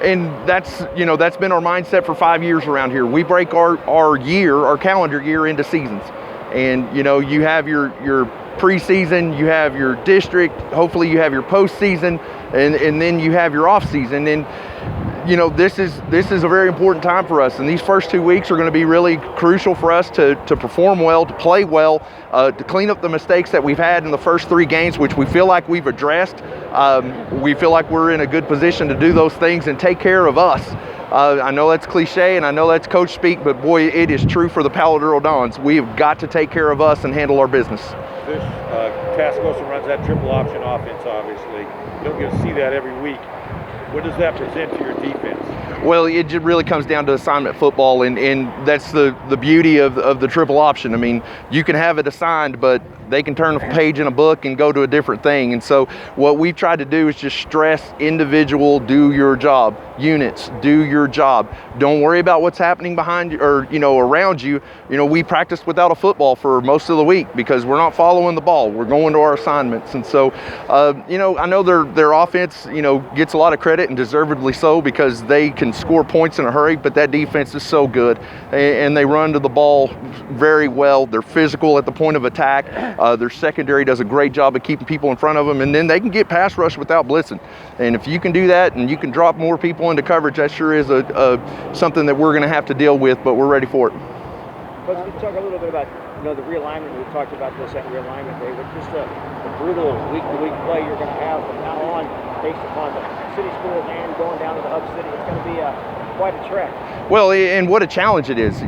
And that's been our mindset for 5 years around here. We break our calendar year into seasons. And, you have your preseason, you have your district, hopefully you have your postseason, and then you have your off season. And, this is a very important time for us. And these first 2 weeks are going to be really crucial for us to perform well, to play well, to clean up the mistakes that we've had in the first 3 games, which we feel like we've addressed. We feel like we're in a good position to do those things and take care of us. I know that's cliche and I know that's coach speak, but boy, it is true for the Palo Duro Dons. We have got to take care of us and handle our business. Tascosa runs that triple option offense, obviously. You don't get to see that every week. What does that present to your defense? Well, it just really comes down to assignment football, and that's the beauty of the triple option. I mean, you can have it assigned, but they can turn a page in a book and go to a different thing. And so what we've tried to do is just stress individual, do your job. Units, do your job. Don't worry about what's happening behind you or, around you. We practiced without a football for most of the week because we're not following the ball. We're going to our assignments. And so, I know their offense, gets a lot of credit and deservedly so because they can score points in a hurry, but that defense is so good and they run to the ball very well. They're physical at the point of attack. Their secondary does a great job of keeping people in front of them, and then they can get pass rush without blitzing. And if you can do that and you can drop more people into coverage, that sure is something that we're going to have to deal with, but we're ready for it. Coach, can you talk a little bit about the realignment? We talked about this at realignment day, but just the brutal week-to-week play you're going to have from now on based upon the city schools and going down to the hub city. It's going to be quite a trek. Well, and what a challenge it is.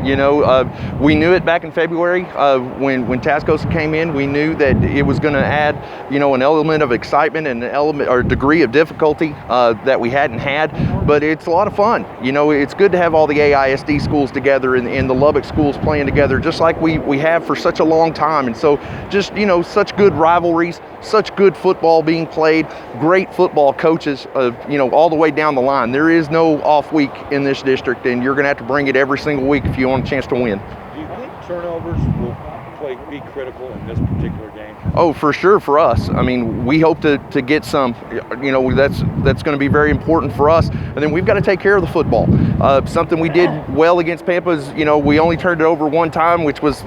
We knew it back in February when Tascosa came in. We knew that it was going to add, an element of excitement and an element or degree of difficulty that we hadn't had. But it's a lot of fun. It's good to have all the AISD schools together and the Lubbock schools playing together, just like we have for such a long time. And so, just such good rivalries, such good football being played, great football coaches, all the way down the line. There is no off week in this district, and you're going to have to bring it every single week if you want a chance to win. Do you think turnovers will be critical in this particular game? Oh, for sure for us. I mean, we hope to get some, that's going to be very important for us. And then we've got to take care of the football. Something we did well against Pampa is, we only turned it over one time, which was,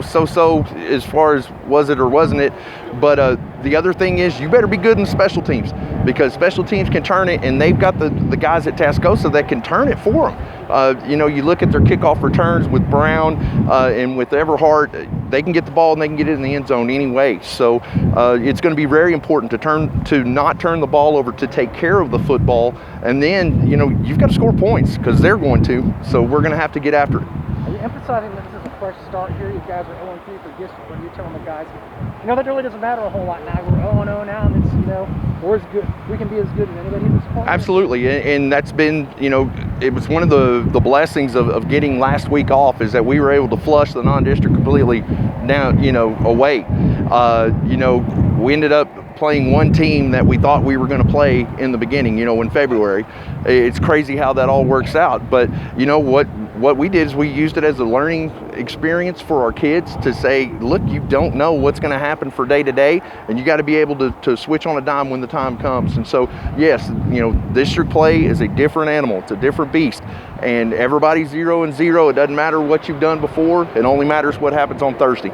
so-so as far as was it or wasn't it. But the other thing is you better be good in special teams because special teams can turn it, and they've got the guys at Tascosa that can turn it for them. You look at their kickoff returns with Brown and with Everhart, they can get the ball and they can get it in the end zone anyway. So it's going to be very important to not turn the ball over, to take care of the football, and then you've got to score points because they're going to. So we're going to have to get after it. Are you emphasizing that this is a fresh start here? You guys are 0-3 for district, but you're telling the guys, that really doesn't matter a whole lot now. We're 0-0 now, and it's we're as good. We can be as good as anybody at this point. Absolutely, and that's been it was one of the blessings of getting last week off is that we were able to flush the non-district completely down away. We ended up playing one team that we thought we were going to play in the beginning, in February. It's crazy how that all works out. But what we did is we used it as a learning experience for our kids to say, look, you don't know what's going to happen for day to day, and you got to be able to switch on a dime when the time comes. And so, yes, district play is a different animal. It's a different beast. And everybody's 0-0. It doesn't matter what you've done before. It only matters what happens on Thursday.